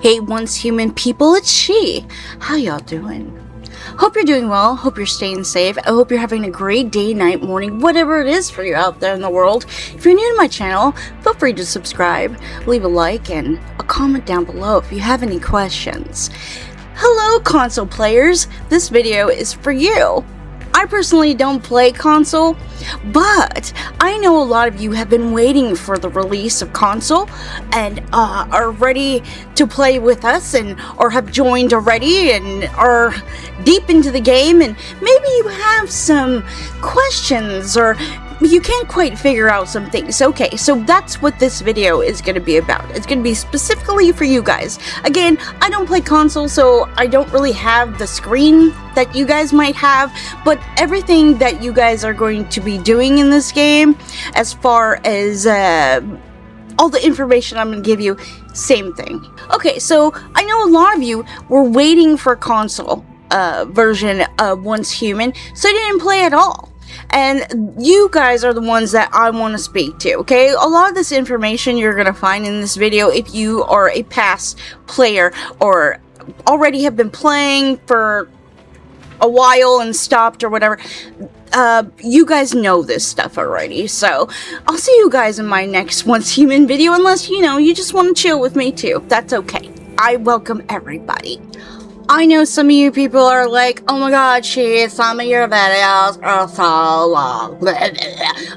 Hey once human people, it's she. How y'all doing? Hope you're doing well, hope you're staying safe, I hope you're having a great day, night, morning, whatever it is for you out there in the world. If you're new to my channel, feel free to subscribe, leave a like, and a comment down below if you have any questions. Hello console players, this video is for you. I personally don't play console, but I know a lot of you have been waiting for the release of console and are ready to play with us or have joined already and are deep into the game, and maybe you have some questions or you can't quite figure out some things. Okay, so that's what this video is going to be about. It's going to be specifically for you guys. Again, I don't play console, so I don't really have the screen that you guys might have, but everything that you guys are going to be doing in this game, as far as all the information I'm going to give you, same thing. Okay, so I know a lot of you were waiting for console version of Once Human, so you didn't play at all. And you guys are the ones that I want to speak to, okay? A lot of this information you're going to find in this video if you are a past player or already have been playing for a while and stopped or whatever. You guys know this stuff already, so I'll see you guys in my next Once Human video, unless, you just want to chill with me too. That's okay. I welcome everybody. I know some of you people are like, oh my god, some of your videos are so long.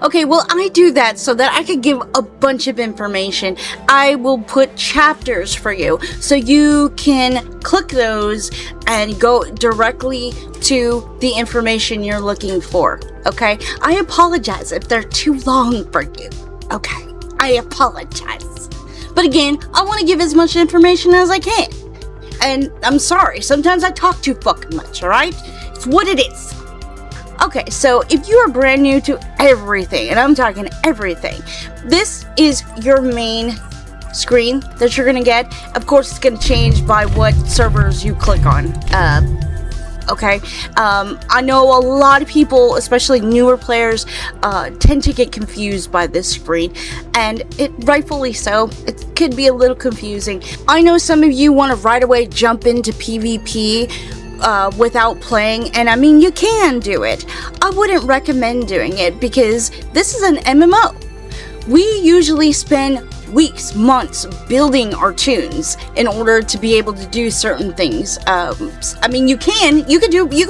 Okay, well, I do that so that I could give a bunch of information. I will put chapters for you, so you can click those and go directly to the information you're looking for, okay? I apologize if they're too long for you, okay? I apologize. But again, I want to give as much information as I can. And I'm sorry, sometimes I talk too fucking much, alright? It's what it is. Okay, so if you are brand new to everything, and I'm talking everything, this is your main screen that you're gonna get. Of course, it's gonna change by what servers you click on. Okay, I know a lot of people, especially newer players, tend to get confused by this screen, and it rightfully so. It could be a little confusing. I know some of you want to right away jump into PvP without playing, and I mean, you can do it. I wouldn't recommend doing it because this is an MMO. We usually spend weeks, months building our Toons in order to be able to do certain things. I mean, you can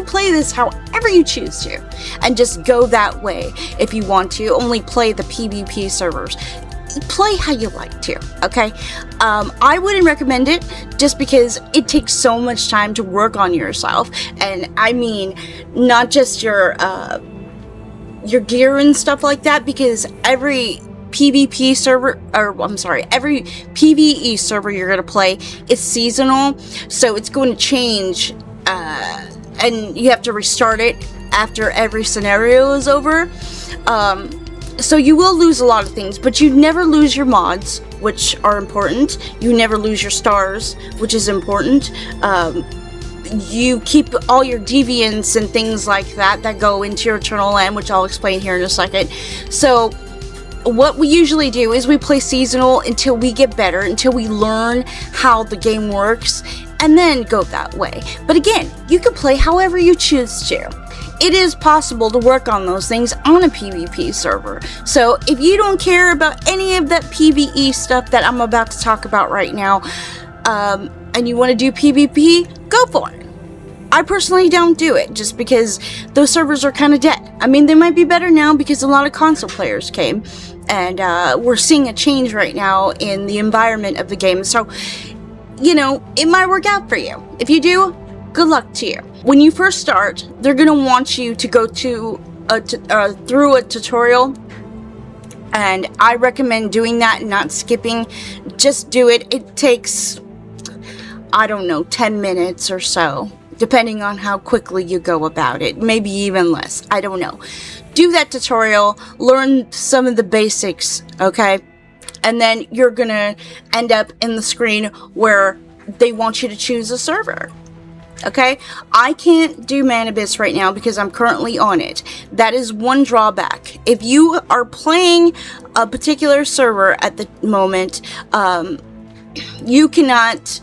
play this however you choose to, and just go that way if you want to. Only play the PvP servers. Play how you like to, okay? I wouldn't recommend it just because it takes so much time to work on yourself, and I mean, not just your gear and stuff like that, because every PvP server, every PvE server you're going to play is seasonal, so it's going to change, and you have to restart it after every scenario is over, so you will lose a lot of things, but you never lose your mods, which are important. You never lose your stars, which is important. You keep all your deviants and things like that go into your eternal land, which I'll explain here in a second. So what we usually do is we play seasonal until we get better, until we learn how the game works, and then go that way. But again, you can play however you choose to. It is possible to work on those things on a PvP server. So if you don't care about any of that PvE stuff that I'm about to talk about right now, and you want to do PvP, go for it. I personally don't do it just because those servers are kind of dead. I mean, they might be better now because a lot of console players came, and we're seeing a change right now in the environment of the game. So, it might work out for you. If you do, good luck to you. When you first start, they're going to want you to go to through a tutorial, and I recommend doing that and not skipping. Just do it. It takes, I don't know, 10 minutes or so, depending on how quickly you go about it. Maybe even less. I don't know. Do that tutorial, learn some of the basics, okay? And then you're gonna end up in the screen where they want you to choose a server. Okay, I can't do Manibus right now because I'm currently on it. That is one drawback. If you are playing a particular server at the moment, you cannot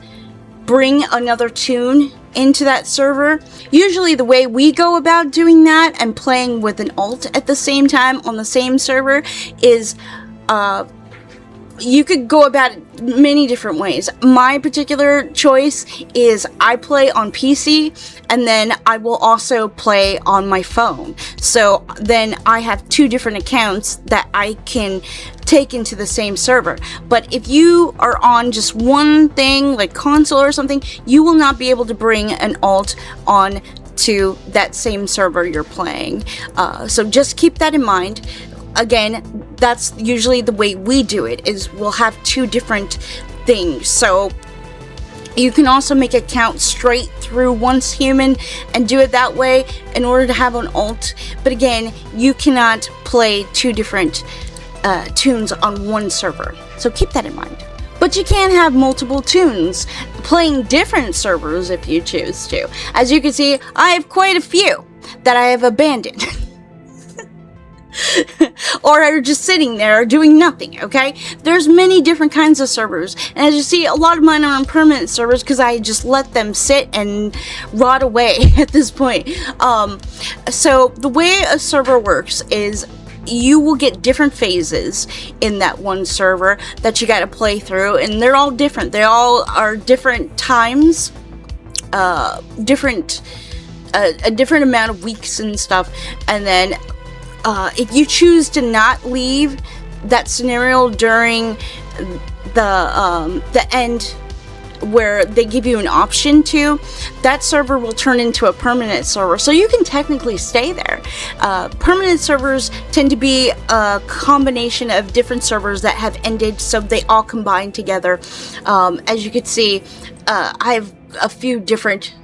bring another toon into that server. Usually the way we go about doing that and playing with an alt at the same time on the same server is you could go about it many different ways. My particular choice is I play on PC and then I will also play on my phone. So then I have two different accounts that I can take into the same server. But if you are on just one thing, like console or something, you will not be able to bring an alt on to that same server you're playing. So just keep that in mind. Again, that's usually the way we do it, is we'll have two different things. So you can also make an account straight through Once Human and do it that way in order to have an alt. But again, you cannot play two different toons on one server. So keep that in mind. But you can have multiple toons playing different servers if you choose to. As you can see, I have quite a few that I have abandoned. Or are just sitting there doing nothing, okay? There's many different kinds of servers, and as you see, a lot of mine are on permanent servers because I just let them sit and rot away at this point. So the way a server works is you will get different phases in that one server that you got to play through, and they're all different. They all are different times, a different amount of weeks and stuff, and then if you choose to not leave that scenario during the end where they give you an option to, that server will turn into a permanent server. So you can technically stay there. Permanent servers tend to be a combination of different servers that have ended, so they all combine together. As you can see, I have a few different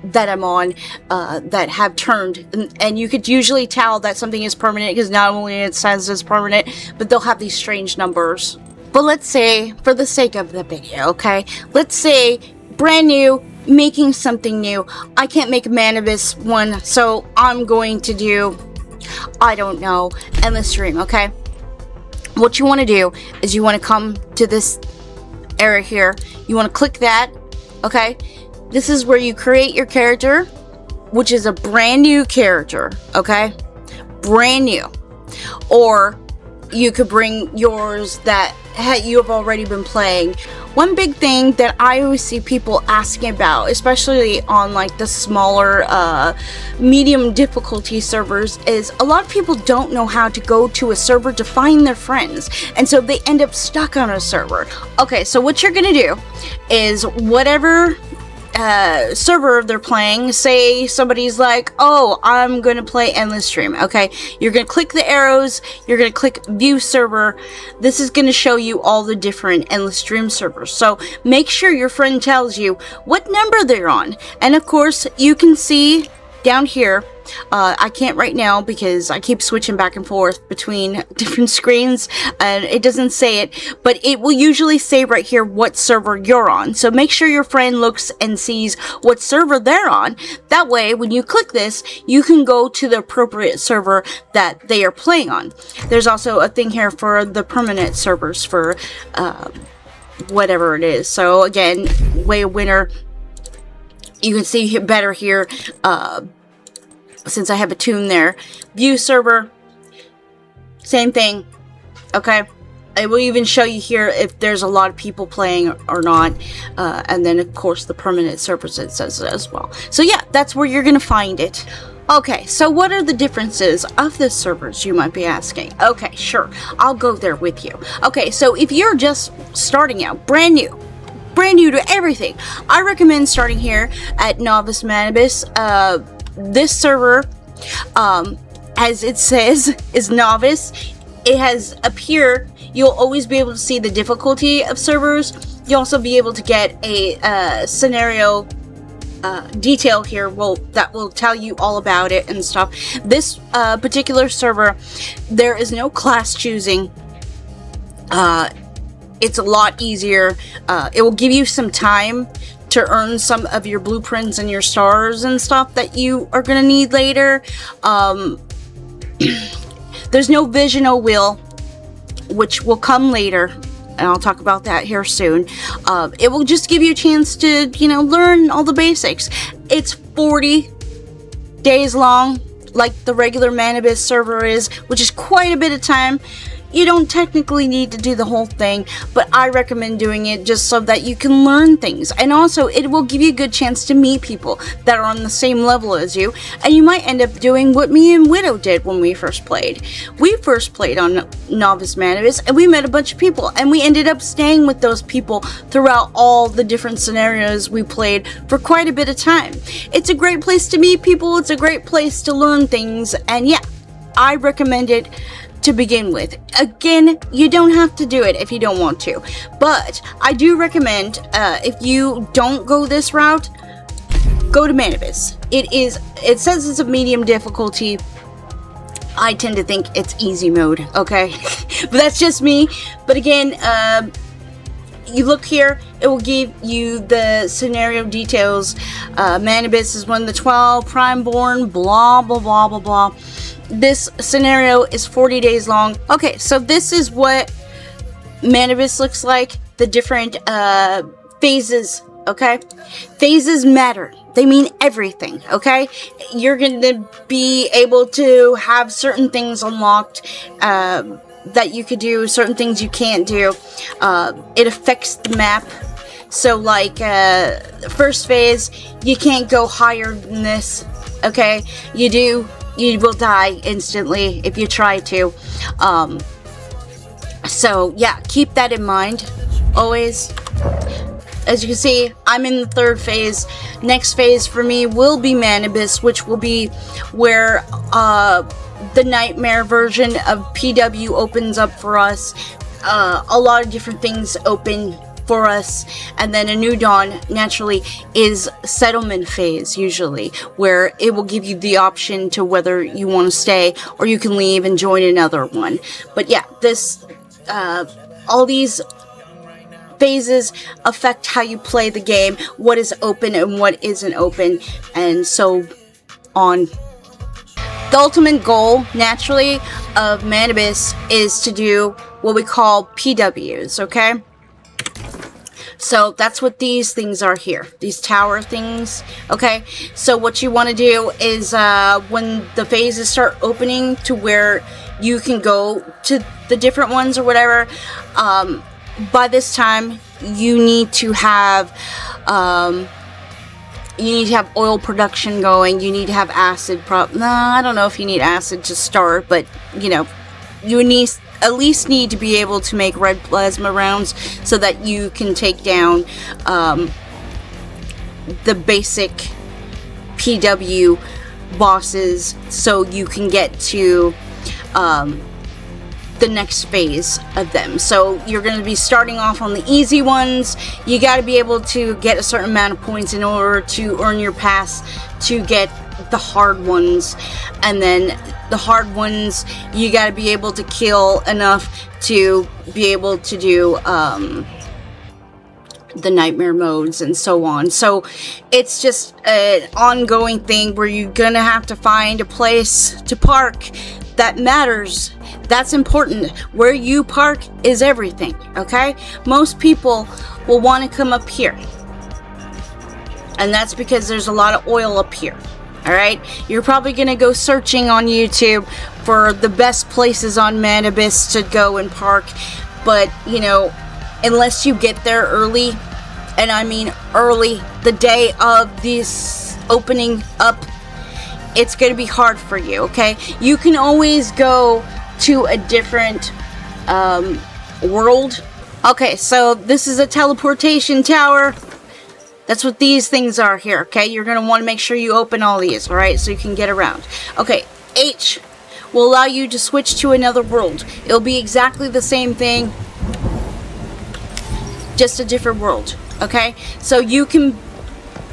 that I'm on that have turned, and you could usually tell that something is permanent because not only it says it's permanent, but they'll have these strange numbers. But let's say, for the sake of the video, okay, let's say brand new, making something new. I can't make a Manibus one, so I'm going to do, I don't know, endless stream. Okay, what you want to do is you want to come to this area here, you want to click that. Okay, this is where you create your character, which is a brand new character, okay? Brand new. Or you could bring yours that you have already been playing. One big thing that I always see people asking about, especially on like the smaller, medium difficulty servers, is a lot of people don't know how to go to a server to find their friends, and so they end up stuck on a server. Okay, so what you're gonna do is whatever server they're playing, say somebody's like, oh, I'm gonna play endless stream. Okay, you're gonna click the arrows, you're gonna click view server. This is gonna show you all the different endless stream servers, so make sure your friend tells you what number they're on. And of course you can see down here, I can't right now because I keep switching back and forth between different screens and it doesn't say it, but it will usually say right here what server you're on. So make sure your friend looks and sees what server they're on. That way, when you click this, you can go to the appropriate server that they are playing on. There's also a thing here for the permanent servers for whatever it is. So again, way of winner. You can see better here, since I have a toon there. View server, same thing, okay? It will even show you here if there's a lot of people playing or not, and then of course the permanent servers, it says it as well. So yeah, that's where you're gonna find it. Okay, so what are the differences of the servers, you might be asking? Okay, sure, I'll go there with you. Okay, so if you're just starting out, brand new to everything, I recommend starting here at Novice Manibus. This server, as it says, is Novice. It has up here, you'll always be able to see the difficulty of servers. You'll also be able to get a scenario detail here that will tell you all about it and stuff. This particular server, there is no class choosing. It's a lot easier. It will give you some time to earn some of your blueprints and your stars and stuff that you are going to need later. There's no Visional Wheel, which will come later. and I'll talk about that here soon. It will just give you a chance to, you know, learn all the basics. It's 40 days long, like the regular Manibus server is, which is quite a bit of time. You don't technically need to do the whole thing, but I recommend doing it just so that you can learn things. And also, it will give you a good chance to meet people that are on the same level as you, and you might end up doing what me and Widow did when we first played. We first played on Novice Manibus, and we met a bunch of people, and we ended up staying with those people throughout all the different scenarios we played for quite a bit of time. It's a great place to meet people, it's a great place to learn things, and yeah, I recommend it to begin with. Again, you don't have to do it if you don't want to, but I do recommend, if you don't go this route, go to Manibus. It says it's a medium difficulty. I tend to think it's easy mode, okay? But that's just me. But again, you look here, it will give you the scenario details. Manibus is one of the 12, Primeborn, blah, blah, blah, blah, blah. This scenario is 40 days long. Okay, so this is what Manibus looks like. The different phases, okay? Phases matter. They mean everything, okay? You're going to be able to have certain things unlocked that you could do, certain things you can't do. It affects the map. So, like, first phase, you can't go higher than this, okay? You will die instantly if you try to. So yeah, keep that in mind always. As you can see, I'm in the third phase. Next phase for me will be Manibus, which will be where the nightmare version of PW opens up for us. A lot of different things open for us, and then a new dawn naturally is settlement phase, usually, where it will give you the option to whether you want to stay or you can leave and join another one. But yeah, this all these phases affect how you play the game, what is open and what isn't open, and so on. The ultimate goal, naturally, of Manibus is to do what we call PWs, okay? So that's what these things are here, these tower things, okay? So what you want to do is when the phases start opening to where you can go to the different ones or whatever, by this time you need to have oil production going, you need to have acid I don't know if you need acid to start, but you know, you at least need to be able to make red plasma rounds so that you can take down the basic PW bosses, so you can get to the next phase of them. So you're going to be starting off on the easy ones. You got to be able to get a certain amount of points in order to earn your pass to get the hard ones, and then the hard ones you got to be able to kill enough to be able to do the nightmare modes and so on. So it's just an ongoing thing where you're gonna have to find a place to park that matters. That's important. Where you park is everything, okay? Most people will want to come up here, and that's because there's a lot of oil up here. Alright, you're probably going to go searching on YouTube for the best places on Manibus to go and park, but, you know, unless you get there early, and I mean early, the day of this opening up, it's going to be hard for you, okay? You can always go to a different world. Okay, so this is a teleportation tower. That's what these things are here, okay? You're going to want to make sure you open all these, alright? So you can get around. Okay, H will allow you to switch to another world. It'll be exactly the same thing, just a different world, okay? So you can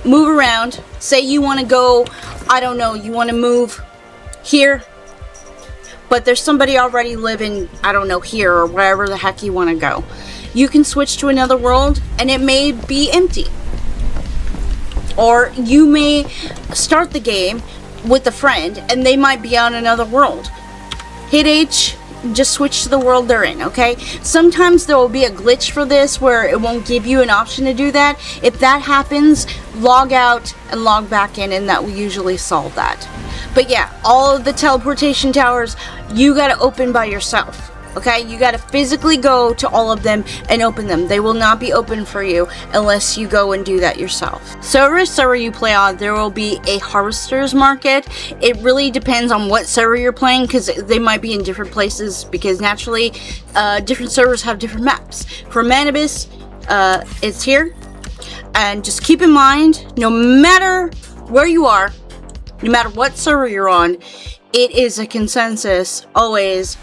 move around. Say you want to go, I don't know, you want to move here, but there's somebody already living, I don't know, here or wherever the heck you want to go. You can switch to another world, and it may be empty. Or you may start the game with a friend and they might be on another world. Hit H just switch to the world they're in, okay? Sometimes there will be a glitch for this where it won't give you an option to do that. If that happens, log out and log back in, and that will usually solve that. But yeah, all of the teleportation towers, you gotta open by yourself. Okay, you gotta physically go to all of them and open them. They will not be open for you unless you go and do that yourself. So every server you play on, there will be a harvester's market. It really depends on what server you're playing, because they might be in different places, because naturally, different servers have different maps. For Manibus, it's here. And just keep in mind, no matter where you are, no matter what server you're on, it is a consensus always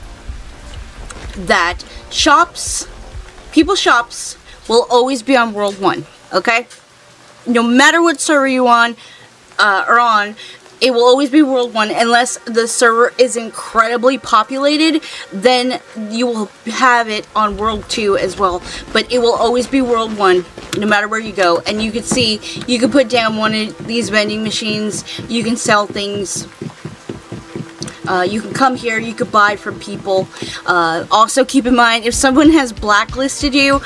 that people's shops will always be on World 1, okay? No matter what server you are on, it will always be World 1, unless the server is incredibly populated, then you will have it on World 2 as well. But it will always be World 1, no matter where you go. And you can see, you can put down one of these vending machines, you can sell things. You can come here, you could buy from people. Also keep in mind, if someone has blacklisted you,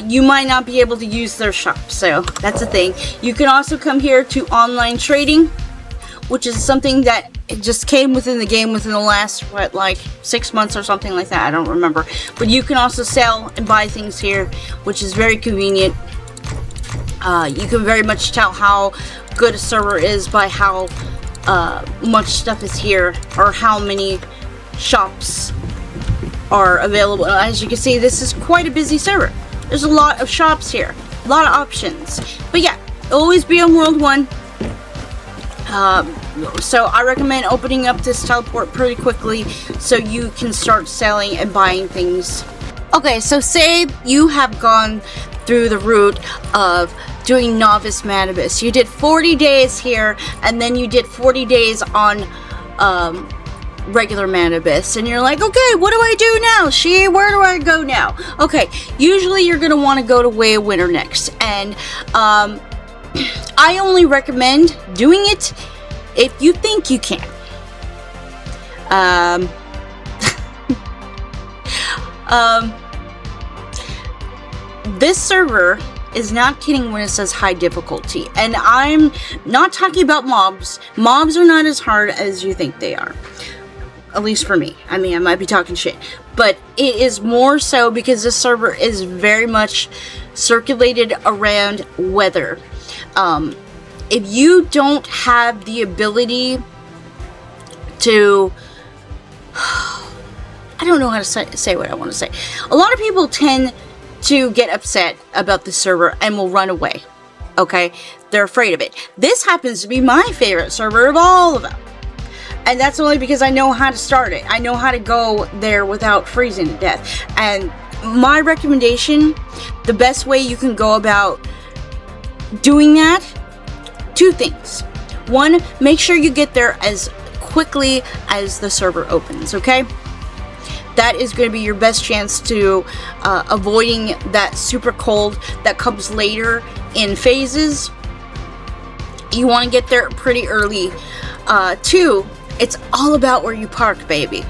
you might not be able to use their shop, so that's a thing. You can also come here to online trading, which is something that just came within the game within the last, what, like 6 months or something like that, I don't remember. But you can also sell and buy things here, which is very convenient. You can very much tell how good a server is by how much stuff is here, or how many shops are available. As you can see, this is quite a busy server. There's a lot of shops here, a lot of options. But yeah, always be on World 1. So I recommend opening up this teleport pretty quickly so you can start selling and buying things. Okay, so say you have gone through the route of doing Novice Manibus. You did 40 days here, and then you did 40 days on regular Manibus, and you're like, okay, what do I do now? Where do I go now? Okay, usually you're gonna want to go to Way of Winter next, and I only recommend doing it if you think you can. This server is not kidding when it says high difficulty, and I'm not talking about mobs. Mobs are not as hard as you think they are, at least for me. I mean, I might be talking shit, but it is more so because this server is very much circulated around weather. If you don't have the ability to, I don't know how to say what I want to say. A lot of people tend to get upset about the server and will run away. Okay? They're afraid of it. This happens to be my favorite server of all of them. And that's only because I know how to start it. I know how to go there without freezing to death. And my recommendation, the best way you can go about doing that, 2 things. 1, make sure you get there as quickly as the server opens, okay? That is going to be your best chance to avoiding that super cold that comes later in phases. You want to get there pretty early. 2, it's all about where you park, baby.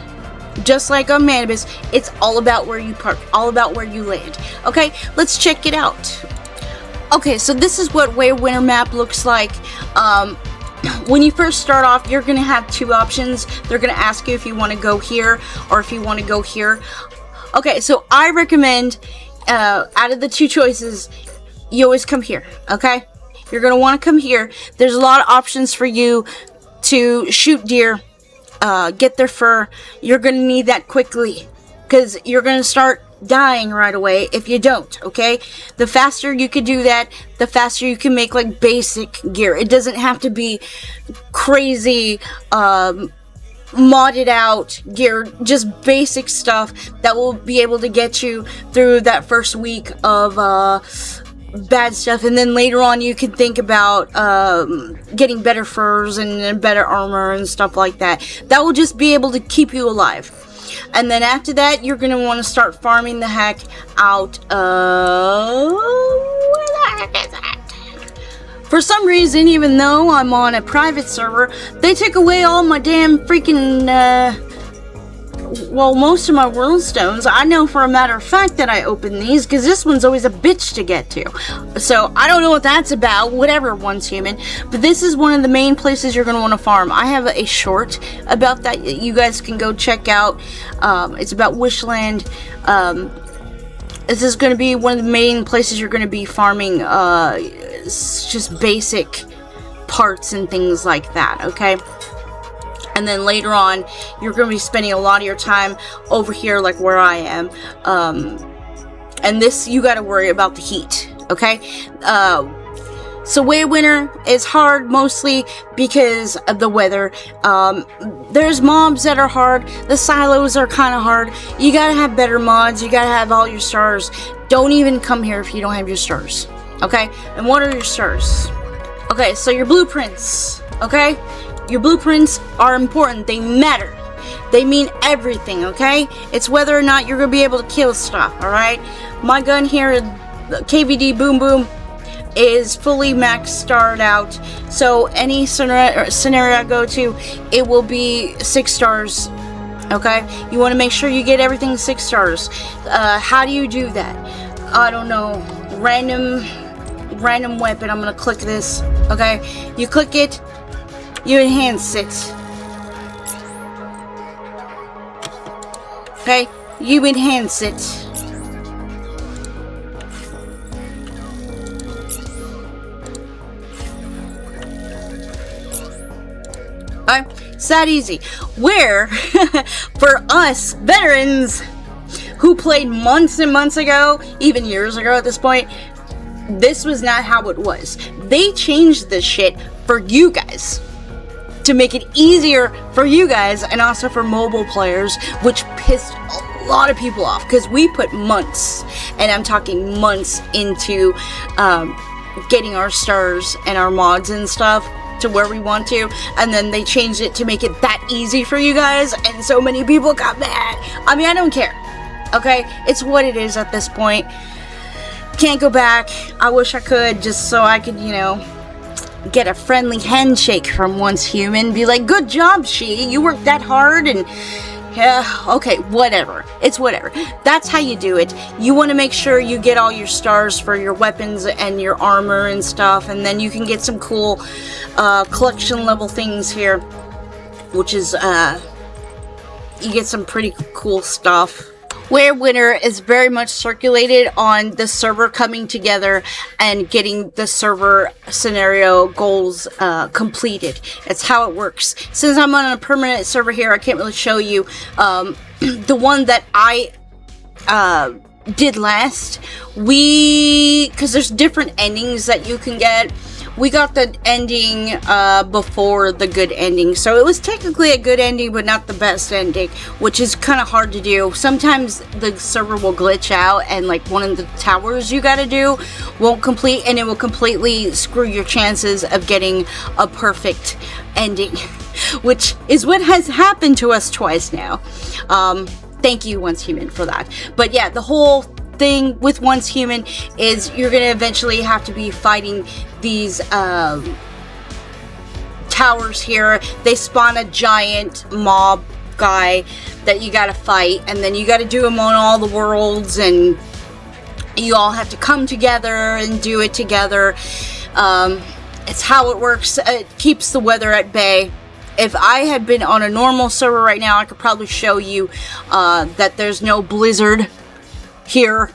Just like on Manibus, it's all about where you park, all about where you land. Okay, let's check it out. Okay, so this is what Way of Winter map looks like. When you first start off, you're going to have 2 options. They're going to ask you if you want to go here or if you want to go here. Okay, so I recommend, out of the 2 choices, you always come here, okay? You're going to want to come here. There's a lot of options for you to shoot deer, get their fur. You're going to need that quickly, because you're going to start dying right away if you don't, okay? The faster you can do that, the faster you can make like basic gear. It doesn't have to be crazy modded out gear, just basic stuff that will be able to get you through that first week of bad stuff, and then later on you can think about getting better furs and better armor and stuff like that. That will just be able to keep you alive. And then after that, you're going to want to start farming the heck out of... Where the heck is that? For some reason, even though I'm on a private server, they took away all my damn freaking well, most of my world stones, I know for a matter of fact that I open these, because this one's always a bitch to get to. So, I don't know what that's about, whatever, Once Human. But this is one of the main places you're going to want to farm. I have a short about that you guys can go check out. It's about Wishland. This is going to be one of the main places you're going to be farming, just basic parts and things like that, okay? And then later on, you're going to be spending a lot of your time over here, like where I am. And this, you got to worry about the heat, okay? So Way of Winter is hard mostly because of the weather. There's mobs that are hard. The silos are kind of hard. You got to have better mods. You got to have all your stars. Don't even come here if you don't have your stars, okay? And what are your stars? Okay, so your blueprints, okay? Your blueprints are important. They matter. They mean everything, okay? It's whether or not you're going to be able to kill stuff, alright? My gun here, KVD Boom Boom, is fully maxed starred out. So any scenario I go to, it will be 6 stars, okay? You want to make sure you get everything 6 stars. How do you do that? I don't know. Random weapon. I'm going to click this, okay? You click it. You enhance it. Okay? You enhance it. Okay? It's that easy. Where, for us veterans who played months and months ago, even years ago at this point, this was not how it was. They changed this shit for you guys, to make it easier for you guys and also for mobile players, which pissed a lot of people off because we put months, and I'm talking months, into getting our stars and our mods and stuff to where we want to, and then they changed it to make it that easy for you guys, and so many people got mad. I mean, I don't care, okay? It's what it is at this point. Can't go back. I wish I could, just so I could, you know, get a friendly handshake from Once Human, be like, good job, you worked that hard, and yeah, okay, whatever. It's whatever. That's how you do it. You want to make sure you get all your stars for your weapons and your armor and stuff, and then you can get some cool collection level things here, which is you get some pretty cool stuff. Way of Winter is very much circulated on the server coming together and getting the server scenario goals completed. It's how it works. Since I'm on a permanent server here, I can't really show you the one that I did last. Because there's different endings that you can get. We got the ending before the good ending, so it was technically a good ending, but not the best ending, which is kind of hard to do. Sometimes the server will glitch out, and like one of the towers you gotta do won't complete, and it will completely screw your chances of getting a perfect ending, which is what has happened to us twice now. Thank you, Once Human, for that. But yeah, the whole thing with Once Human is you're gonna eventually have to be fighting these towers here. They spawn a giant mob guy that you gotta fight, and then you gotta do them on all the worlds, and you all have to come together and do it together. It's how it works. It keeps the weather at bay. If I had been on a normal server right now, I could probably show you that there's no blizzard here,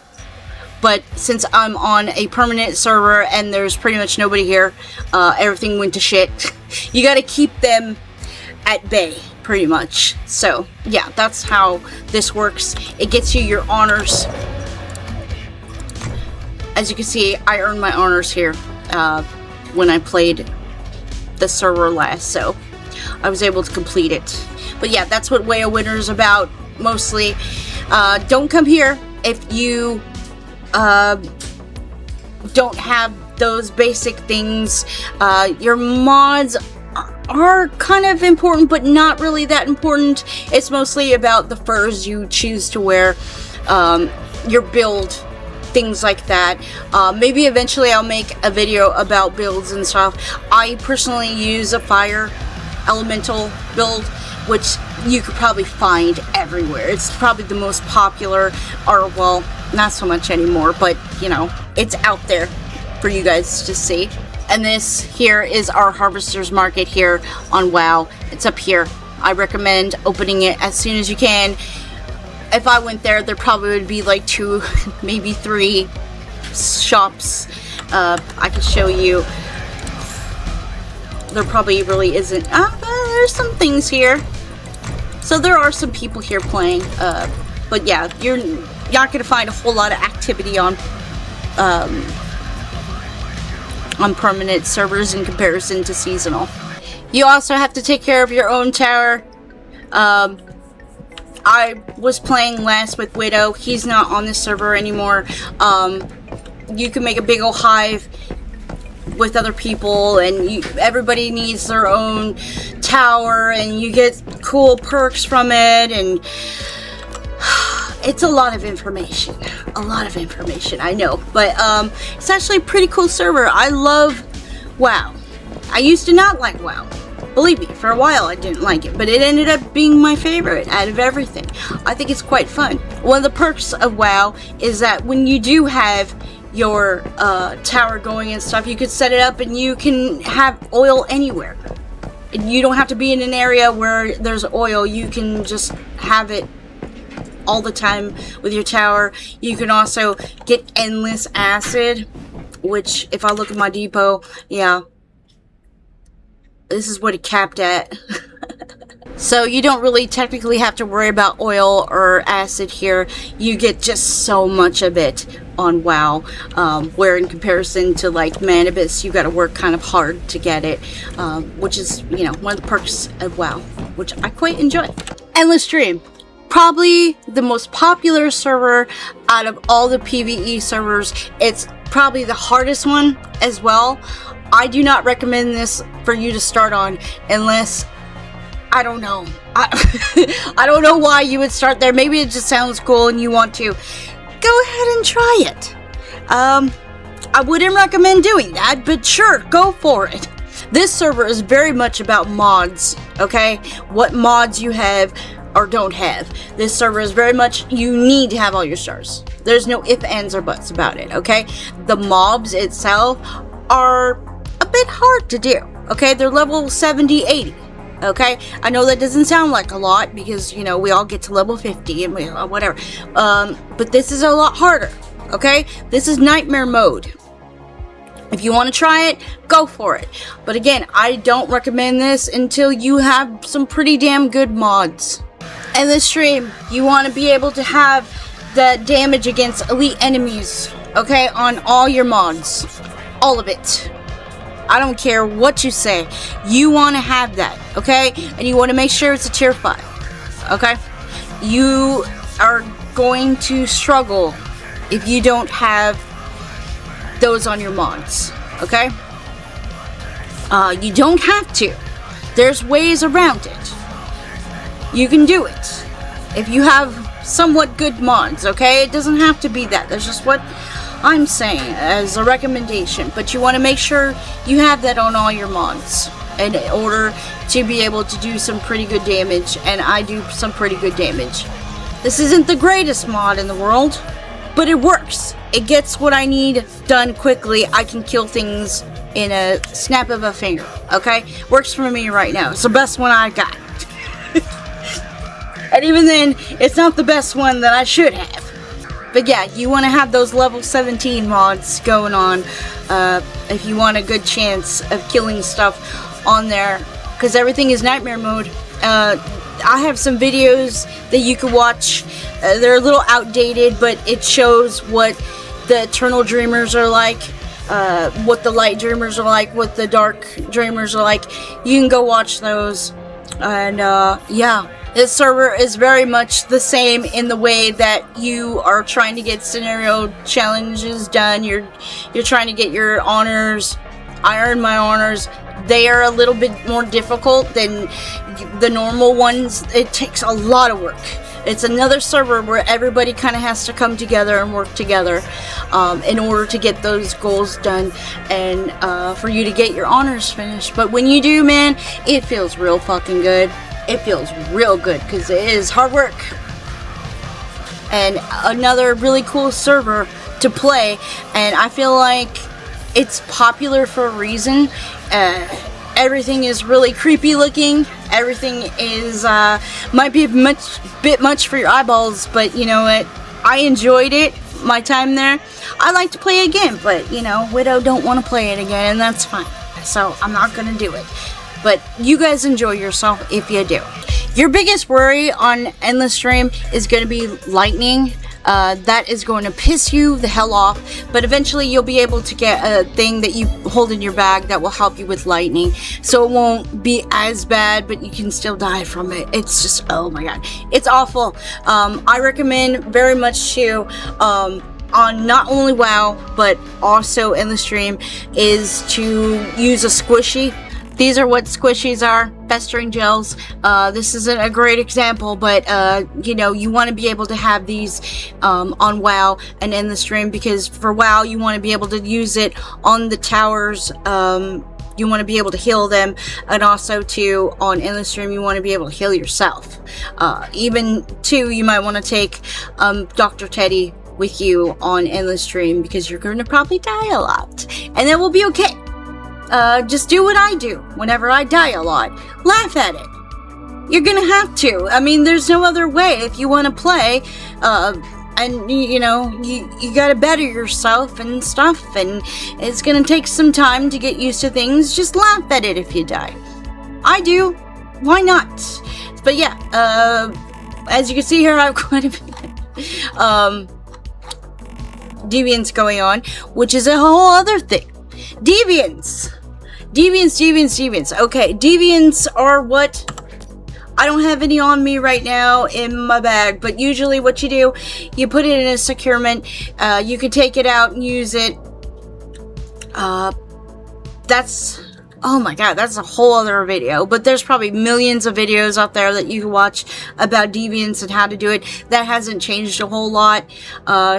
but since I'm on a permanent server and there's pretty much nobody here, everything went to shit. You gotta keep them at bay, pretty much. So yeah, that's how this works. It gets you your honors. As you can see, I earned my honors here when I played the server last, so I was able to complete it. But yeah, that's what Way of Winter is about, mostly. Don't come here if you don't have those basic things. Your mods are kind of important, but not really that important. It's mostly about the furs you choose to wear, your build, things like that. Maybe eventually I'll make a video about builds and stuff. I personally use a fire elemental build, which you could probably find everywhere. It's probably the most popular, or well, not so much anymore, but you know, it's out there for you guys to see. And this here is our Harvester's Market here on WoW. It's up here. I recommend opening it as soon as you can. If I went there, there probably would be like 2, maybe 3 shops. I could show you. There probably really isn't. There's some things here. So there are some people here playing. But yeah, you're not going to find a whole lot of activity on permanent servers in comparison to seasonal. You also have to take care of your own tower. I was playing last with Widow. He's not on this server anymore. You can make a big old hive with other people, and everybody needs their own tower, and you get cool perks from it, and it's a lot of information. A lot of information, I know. But it's actually a pretty cool server. I love WoW. I used to not like WoW. Believe me, for a while I didn't like it, but it ended up being my favorite out of everything. I think it's quite fun. One of the perks of WoW is that when you do have your tower going and stuff, you could set it up and you can have oil anywhere. You don't have to be in an area where there's oil. You can just have it all the time with your tower. You can also get endless acid, which if I look at my depot, yeah, this is what it capped at. So you don't really technically have to worry about oil or acid here. You get just so much of it on WoW, where in comparison to like Manibus, you got to work kind of hard to get it, which is, you know, one of the perks of WoW, which I quite enjoy. Endless Dream, probably the most popular server out of all the PvE servers. It's probably the hardest one as well. I do not recommend this for you to start on unless, I don't know. I don't know why you would start there. Maybe it just sounds cool and you want to. Go ahead and try it. I wouldn't recommend doing that, but sure, go for it. This server is very much about mods, okay? What mods you have or don't have. This server is very much, you need to have all your stars. There's no ifs, ands, or buts about it, okay? The mobs itself are a bit hard to do, okay? They're level 70, 80. Okay, I know that doesn't sound like a lot because, you know, we all get to level 50 and we whatever. But this is a lot harder. Okay, this is nightmare mode. If you want to try it, go for it. But again, I don't recommend this until you have some pretty damn good mods. In this stream, you want to be able to have the damage against elite enemies. Okay, on all your mods, all of it. I don't care what you say. You want to have that, okay? And you want to make sure it's a tier 5, okay? You are going to struggle if you don't have those on your mods, okay? You don't have to. There's ways around it. You can do it if you have somewhat good mods, okay? It doesn't have to be that. That's just what I'm saying as a recommendation, but you want to make sure you have that on all your mods in order to be able to do some pretty good damage, and I do some pretty good damage. This isn't the greatest mod in the world, but it works. It gets what I need done quickly. I can kill things in a snap of a finger, okay? Works for me right now. It's the best one I got. And even then, it's not the best one that I should have. But yeah, you want to have those level 17 mods going on if you want a good chance of killing stuff on there, because everything is nightmare mode. I have some videos that you can watch. They're a little outdated, but it shows what the Eternal Dreamers are like, what the Light Dreamers are like, what the Dark Dreamers are like. You can go watch those. And yeah. This server is very much the same in the way that you are trying to get scenario challenges done. You're trying to get your honors. I earned my honors. They are a little bit more difficult than the normal ones. It takes a lot of work. It's another server where everybody kind of has to come together and work together in order to get those goals done and for you to get your honors finished. But when you do, man, it feels real fucking good. it feels real good because it is hard work. And another really cool server to play, and I feel like it's popular for a reason. Everything is really creepy looking. Everything is might be a bit much for your eyeballs, but you know what? I enjoyed it. My time there. I like to play again, but you know, Widow don't want to play it again, and that's fine. So I'm not gonna do it. But you guys enjoy yourself if you do. Your biggest worry on endless stream is going to be lightning. That is going to piss you the hell off, but eventually you'll be able to get a thing that you hold in your bag that will help you with lightning, so it won't be as bad, but you can still die from it. It's just, oh my god, it's awful. I recommend very much to on not only WoW but also in the stream is to use a squishy. These are what squishies are, festering gels. This isn't a great example, but you know, you want to be able to have these on WoW and in the stream, because for WoW you want to be able to use it on the towers. You want to be able to heal them, and also too on in the stream you want to be able to heal yourself. Even too, you might want to take Dr. Teddy with you on endless stream, because you're going to probably die a lot, and that will be okay. Just do what I do whenever I die a lot. Laugh at it. You're gonna have to. I mean, there's no other way if you want to play. And you know, you gotta better yourself and stuff, and it's gonna take some time to get used to things. Just laugh at it if you die. I do. Why not? But yeah, as you can see here, I've quite a bit Deviants going on, which is a whole other thing. Deviants. Okay, Deviants are what? I don't have any on me right now in my bag, but usually what you do, you put it in a securement. You can take it out and use it. That's, oh my god, that's a whole other video, but there's probably millions of videos out there that you can watch about Deviants and how to do it. That hasn't changed a whole lot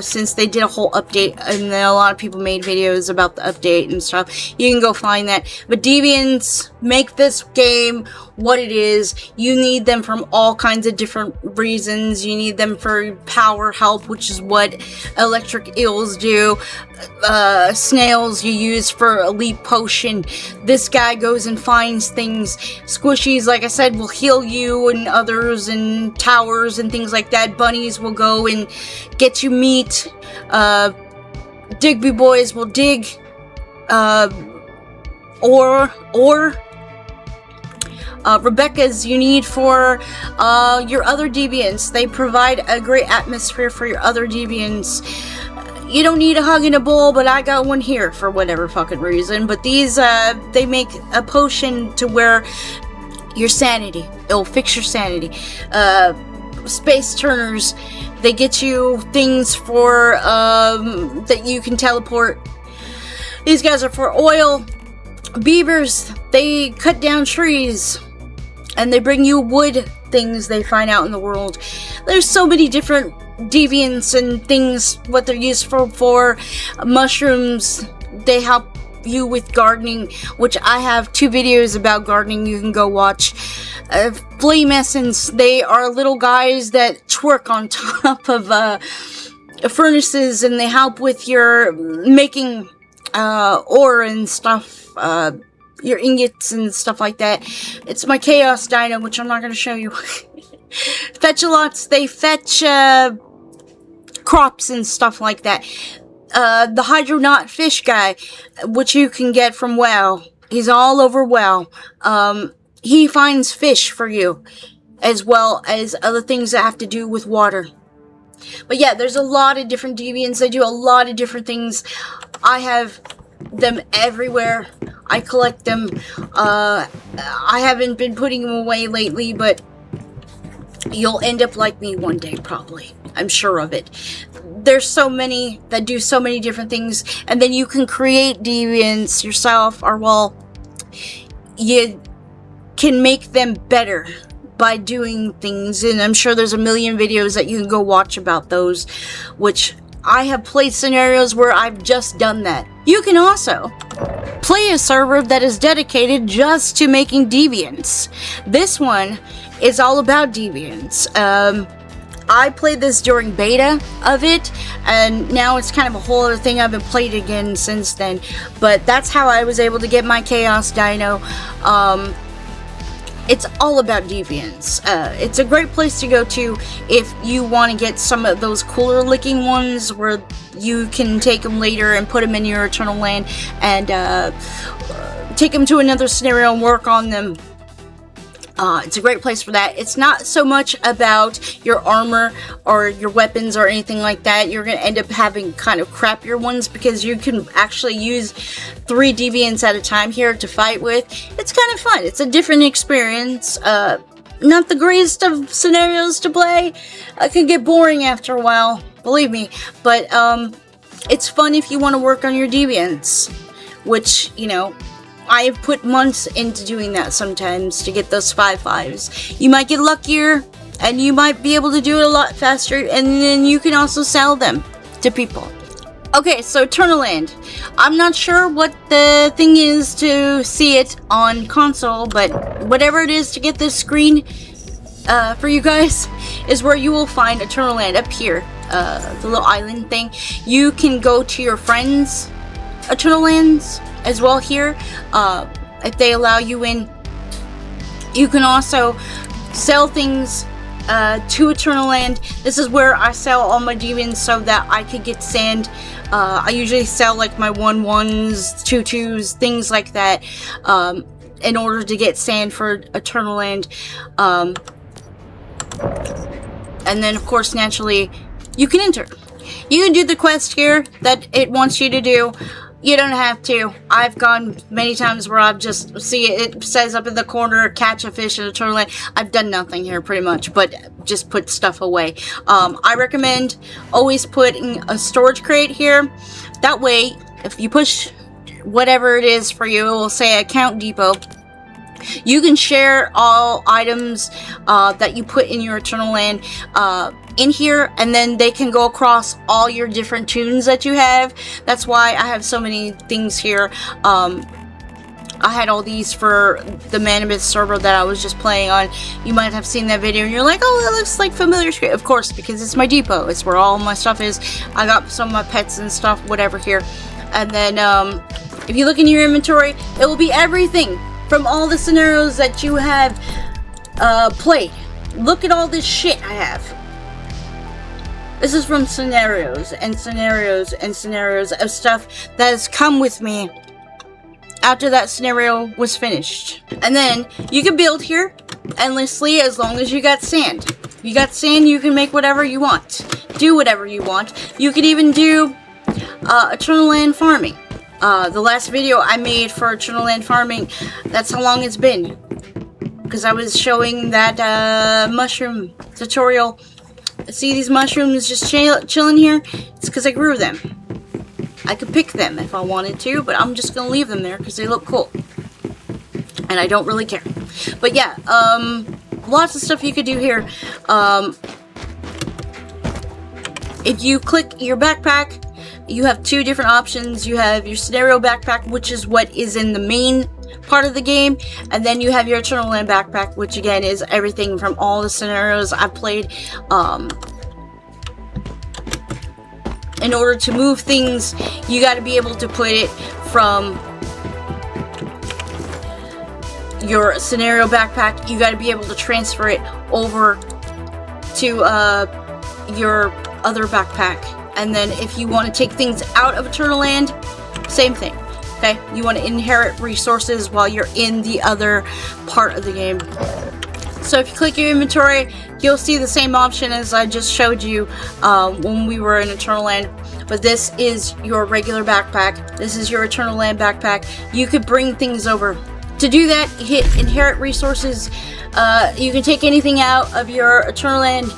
since they did a whole update, and then a lot of people made videos about the update and stuff. You can go find that. But Deviants make this game what it is. You need them from all kinds of different reasons. You need them for power help, which is what electric eels do. Snails you use for elite potion. This guy goes and finds things. Squishies, like I said, will heal you, and others, and towers and things like that. Bunnies will go and get you meat. Digby boys will dig ore. Rebecca's you need for your other Deviants. They provide a great atmosphere for your other Deviants. You don't need a hug in a bowl, but I got one here for whatever fucking reason. But these, they make a potion to where your sanity, it'll fix your sanity. Space turners, they get you things for, that you can teleport. These guys are for oil. Beavers, they cut down trees, and they bring you wood things they find out in the world. There's so many different Deviants and things, what they're used for. Mushrooms, they help you with gardening, which I have 2 videos about gardening you can go watch. Flame essence, they are little guys that twerk on top of furnaces, and they help with your making ore and stuff, your ingots and stuff like that. It's my chaos dino, which I'm not going to show you. Fetch-a-lots, they fetch crops and stuff like that. The hydronaut fish guy, which you can get from WoW. He's all over WoW. He finds fish for you, as well as other things that have to do with water. But yeah, there's a lot of different Deviants. They do a lot of different things. I have them everywhere. I collect them. I haven't been putting them away lately, but you'll end up like me one day, probably. I'm sure of it. There's so many that do so many different things, and then you can create Deviants yourself, or well, you can make them better by doing things, and I'm sure there's a million videos that you can go watch about those, which I have played scenarios where I've just done that. You can also play a server that is dedicated just to making deviants. This one is all about deviants. I played this during beta of it, and now it's kind of a whole other thing. I haven't played it again since then, but that's how I was able to get my Chaos Dino. It's all about deviants. It's a great place to go to if you want to get some of those cooler looking ones where you can take them later and put them in your Eternal Land and take them to another scenario and work on them. It's a great place for that. It's not so much about your armor or your weapons or anything like that. You're going to end up having kind of crappier ones because you can actually use 3 deviants at a time here to fight with. It's kind of fun. It's a different experience. Not the greatest of scenarios to play. It can get boring after a while, believe me. But it's fun if you want to work on your deviants, which, you know, I have put months into doing that sometimes to get those 5/5s. You might get luckier, and you might be able to do it a lot faster, and then you can also sell them to people. Okay, so Eternal Land. I'm not sure what the thing is to see it on console, but whatever it is to get this screen for you guys is where you will find Eternal Land up here. The little island thing. You can go to your friends' Eternal Lands as well here, if they allow you in. You can also sell things to Eternal Land. This is where I sell all my deviants so that I could get sand. I usually sell like my 1/1s, 2/2s, things like that, in order to get sand for Eternal Land. And then of course naturally you can enter. You can do the quest here that it wants you to do. You don't have to. I've gone many times where I've just see it says up in the corner, catch a fish in Eternal Land. I've done nothing here pretty much, but just put stuff away. I recommend always putting a storage crate here. That way, if you push whatever it is for you, it will say account depot. You can share all items that you put in your Eternal Land in here, and then they can go across all your different Toons that you have. That's why I have so many things here. I had all these for the Manibus server that I was just playing on. You might have seen that video and you're like, oh, that looks like familiar screen. Of course, because it's my depot. It's where all my stuff is. I got some of my pets and stuff, whatever here. And then if you look in your inventory, it will be everything from all the scenarios that you have played. Look at all this shit I have. This is from scenarios and scenarios and scenarios of stuff that has come with me after that scenario was finished. And then you can build here endlessly as long as you got sand. If you got sand, you can make whatever you want. Do whatever you want. You can even do Eternal Land farming. The last video I made for Eternal Land farming, that's how long it's been. Because I was showing that mushroom tutorial. See these mushrooms just chilling here? It's because I grew them. I could pick them if I wanted to, but I'm just going to leave them there because they look cool. And I don't really care. But yeah, lots of stuff you could do here. If you click your backpack, you have 2 different options. You have your scenario backpack, which is what is in the main part of the game, and then you have your Eternal Land backpack, which again is everything from all the scenarios I've played. In order to move things, you got to be able to put it from your scenario backpack. You got to be able to transfer it over to your other backpack. And then if you want to take things out of Eternal Land, same thing. Okay, you want to inherit resources while you're in the other part of the game. So if you click your inventory, you'll see the same option as I just showed you when we were in Eternal Land. But this is your regular backpack. This is your Eternal Land backpack. You could bring things over. To do that, hit inherit resources. You can take anything out of your Eternal Land.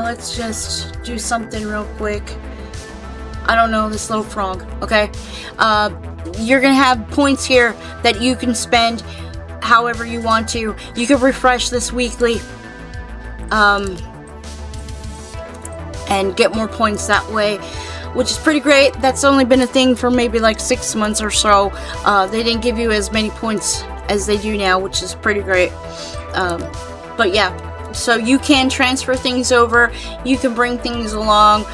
Let's just do something real quick. I don't know, this little frog. Okay. You're gonna have points here that you can spend however you want to. You can refresh this weekly. and get more points that way, which is pretty great. That's only been a thing for maybe like 6 months or so. They didn't give you as many points as they do now, which is pretty great. But yeah, so you can transfer things over, you can bring things along,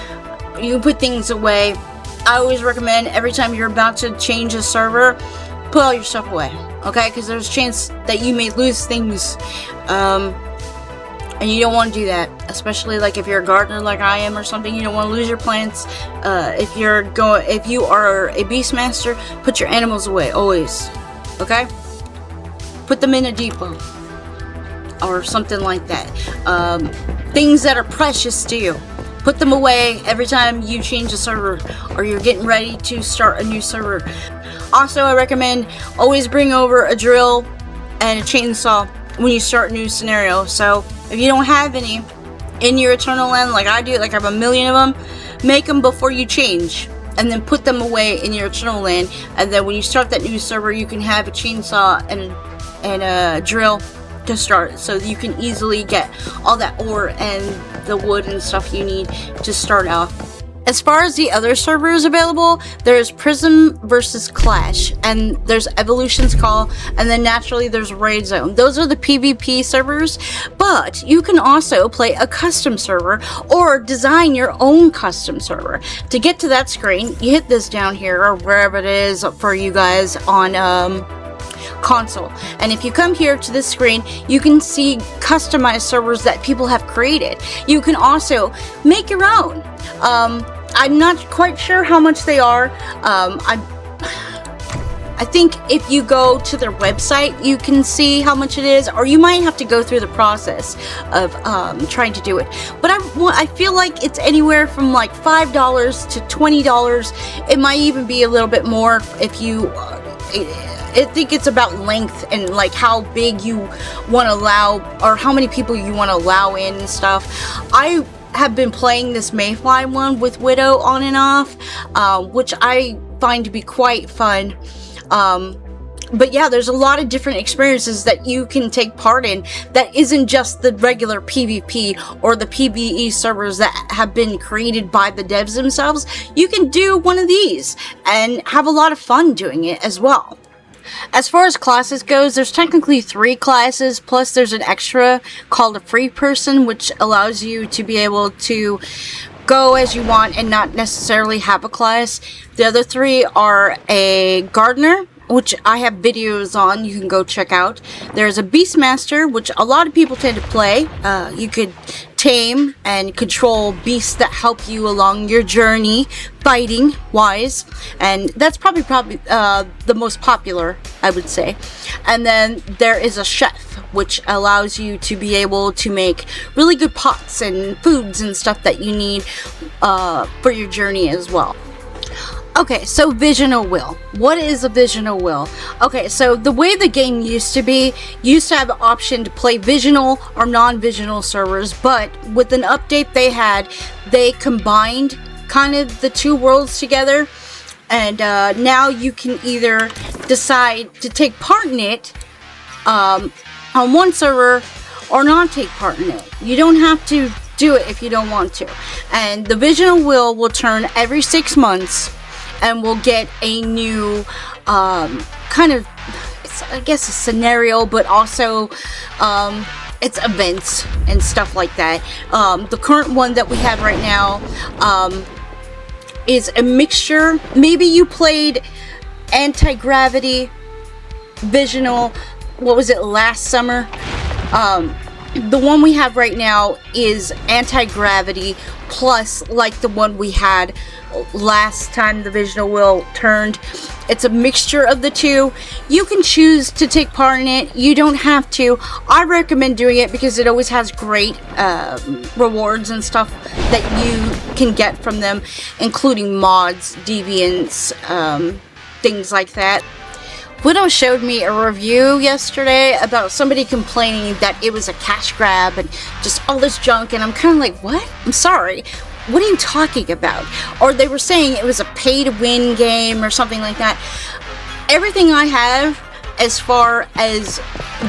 you can put things away. I always recommend every time you're about to change a server, put all your stuff away, okay? Because there's a chance that you may lose things, and you don't want to do that, especially like if you're a gardener like I am or something. You don't want to lose your plants. If you are a beastmaster, put your animals away always, okay? Put them in a depot or something like that. Things that are precious to you, put them away every time you change a server or you're getting ready to start a new server. Also, I recommend always bring over a drill and a chainsaw when you start a new scenario. So if you don't have any in your Eternal Land like I do, like I have a million of them, make them before you change and then put them away in your Eternal Land, and then when you start that new server you can have a chainsaw and a drill to start, so you can easily get all that ore and the wood and stuff you need to start off. As far as the other servers available, there's Prism versus Clash, and there's Evolution's Call, and then naturally there's Raid Zone. Those are the PvP servers, but you can also play a custom server or design your own custom server. To get to that screen, you hit this down here or wherever it is for you guys on console, and if you come here to this screen, you can see customized servers that people have created. You can also make your own. I'm not quite sure how much they are. I think if you go to their website you can see how much it is, or you might have to go through the process of trying to do it, but I feel like it's anywhere from like $5 to $20. It might even be a little bit more if you I think it's about length and like how big you want to allow, or how many people you want to allow in and stuff. I have been playing this Mayfly one with Widow on and off, which I find to be quite fun. But yeah, there's a lot of different experiences that you can take part in that isn't just the regular PvP or the PvE servers that have been created by the devs themselves. You can do one of these and have a lot of fun doing it as well. As far as classes goes, there's technically 3 classes, plus there's an extra called a free person, which allows you to be able to go as you want and not necessarily have a class. The other 3 are a gardener, which I have videos on, you can go check out. There's a Beastmaster, which a lot of people tend to play. You could tame and control beasts that help you along your journey, fighting wise, and that's probably the most popular, I would say. And then there is a chef, which allows you to be able to make really good pots and foods and stuff that you need for your journey as well. Okay, so Visional Wheel. What is a Visional Wheel? Okay, so the way the game used to have the option to play Visional or non-Visional servers, but with an update they combined kind of the 2 worlds together, and now you can either decide to take part in it on one server or not take part in it. You don't have to do it if you don't want to. And the Visional Wheel will turn every 6 months, and we'll get a new kind of, I guess, a scenario, but also it's events and stuff like that. The current one that we have right now is a mixture. Maybe you played Anti-Gravity, Visional, what was it, last summer? The one we have right now is Anti-Gravity plus like the one we had last time the Visional Wheel turned. It's a mixture of the 2. You can choose to take part in it. You don't have to. I recommend doing it because it always has great rewards and stuff that you can get from them, including mods, deviants, things like that. Widow showed me a review yesterday about somebody complaining that it was a cash grab and just all this junk, and I'm kind of like, what? I'm sorry. What are you talking about? Or they were saying it was a pay-to-win game or something like that. Everything I have as far as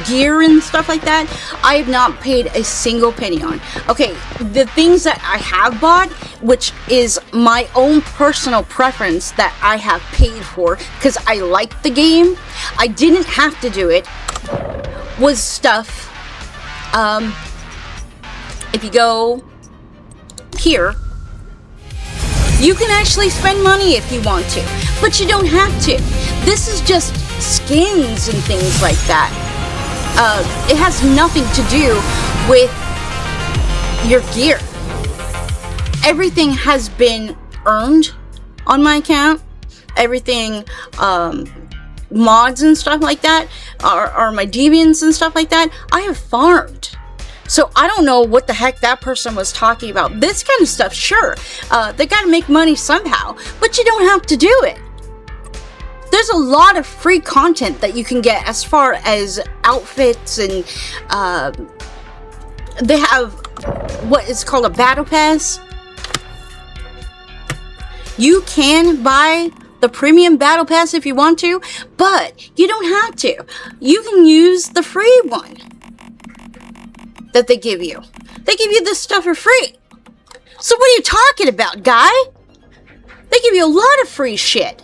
gear and stuff like that, I have not paid a single penny on. Okay, the things that I have bought, which is my own personal preference that I have paid for because I like the game, I didn't have to do it, was stuff. If you go here, you can actually spend money if you want to, but you don't have to. This is just skins and things like that. It has nothing to do with your gear. Everything has been earned on my account. Everything, mods and stuff like that, are my deviants and stuff like that, I have farmed. So I don't know what the heck that person was talking about. This kind of stuff, sure, they gotta make money somehow, but you don't have to do it. There's a lot of free content that you can get as far as outfits, and they have what is called a battle pass. You can buy the premium battle pass if you want to, but you don't have to. You can use the free one that they give you. They give you this stuff for free. So what are you talking about, guy? They give you a lot of free shit.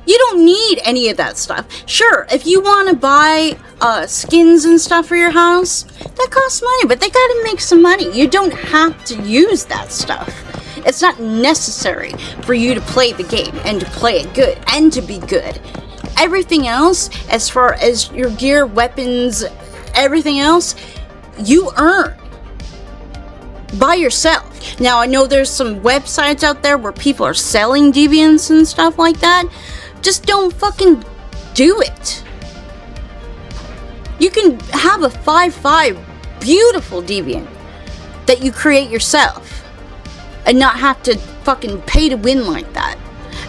You don't need any of that stuff. Sure, if you want to buy skins and stuff for your house, that costs money, but they gotta make some money. You don't have to use that stuff. It's not necessary for you to play the game and to play it good and to be good. Everything else, as far as your gear, weapons, everything else, you earn by yourself. Now, I know there's some websites out there where people are selling deviants and stuff like that. Just don't fucking do it. You can have a 5/5 beautiful deviant that you create yourself and not have to fucking pay to win like that.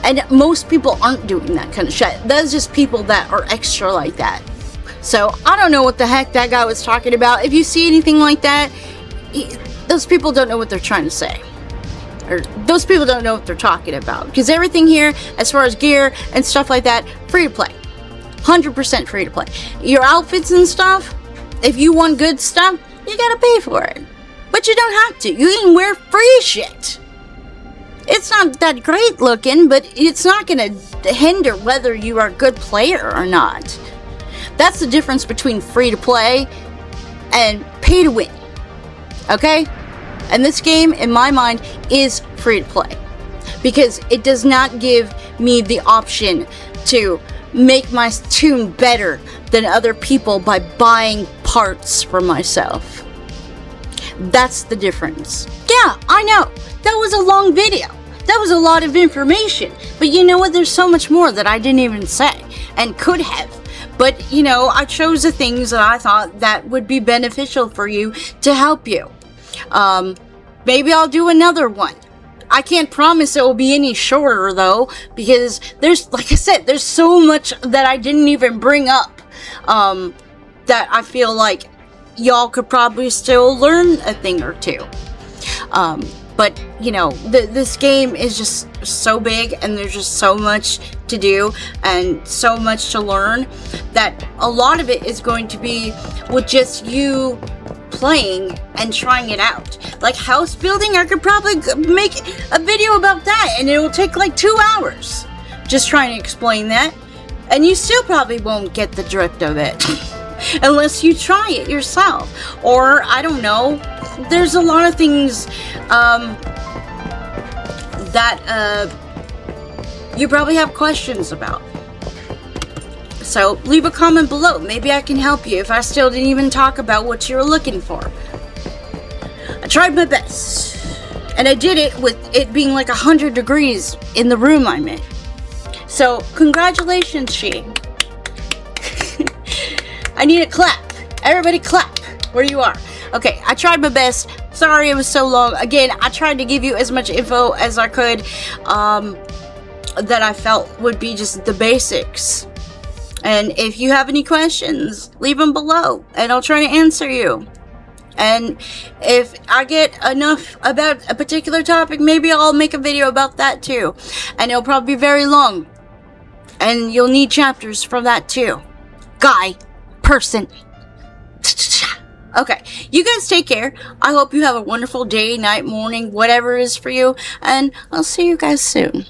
And most people aren't doing that kind of shit. That's just people that are extra like that. So, I don't know what the heck that guy was talking about. If you see anything like that, those people don't know what they're trying to say. Or, those people don't know what they're talking about. Because everything here, as far as gear and stuff like that, free to play. 100% free to play. Your outfits and stuff, if you want good stuff, you gotta pay for it. But you don't have to. You can wear free shit. It's not that great looking, but it's not gonna hinder whether you are a good player or not. That's the difference between free to play and pay to win. Okay? And this game, in my mind, is free to play. Because it does not give me the option to make my toon better than other people by buying parts for myself. That's the difference. Yeah, I know. That was a long video. That was a lot of information. But you know what? There's so much more that I didn't even say and could have. But, you know, I chose the things that I thought that would be beneficial for you to help you. Maybe I'll do another one. I can't promise it will be any shorter, though, because there's, like I said, there's so much that I didn't even bring up, that I feel like y'all could probably still learn a thing or two. But, you know, this game is just so big, and there's just so much to do and so much to learn that a lot of it is going to be with just you playing and trying it out. Like house building, I could probably make a video about that, and it will take like 2 hours just trying to explain that, and you still probably won't get the drift of it unless you try it yourself. Or I don't know, there's a lot of things that you probably have questions about. So leave a comment below. Maybe I can help you if I still didn't even talk about what you're looking for. I tried my best. And I did it with it being like 100 degrees in the room I'm in. So congratulations, she. I need a clap. Everybody clap where you are. Okay, I tried my best. Sorry it was so long. Again, I tried to give you as much info as I could that I felt would be just the basics. And if you have any questions, leave them below and I'll try to answer you. And if I get enough about a particular topic, maybe I'll make a video about that too. And it'll probably be very long. And you'll need chapters from that too. Guy. person. Okay, you guys take care. I hope you have a wonderful day, night, morning, whatever it is for you, and I'll see you guys soon.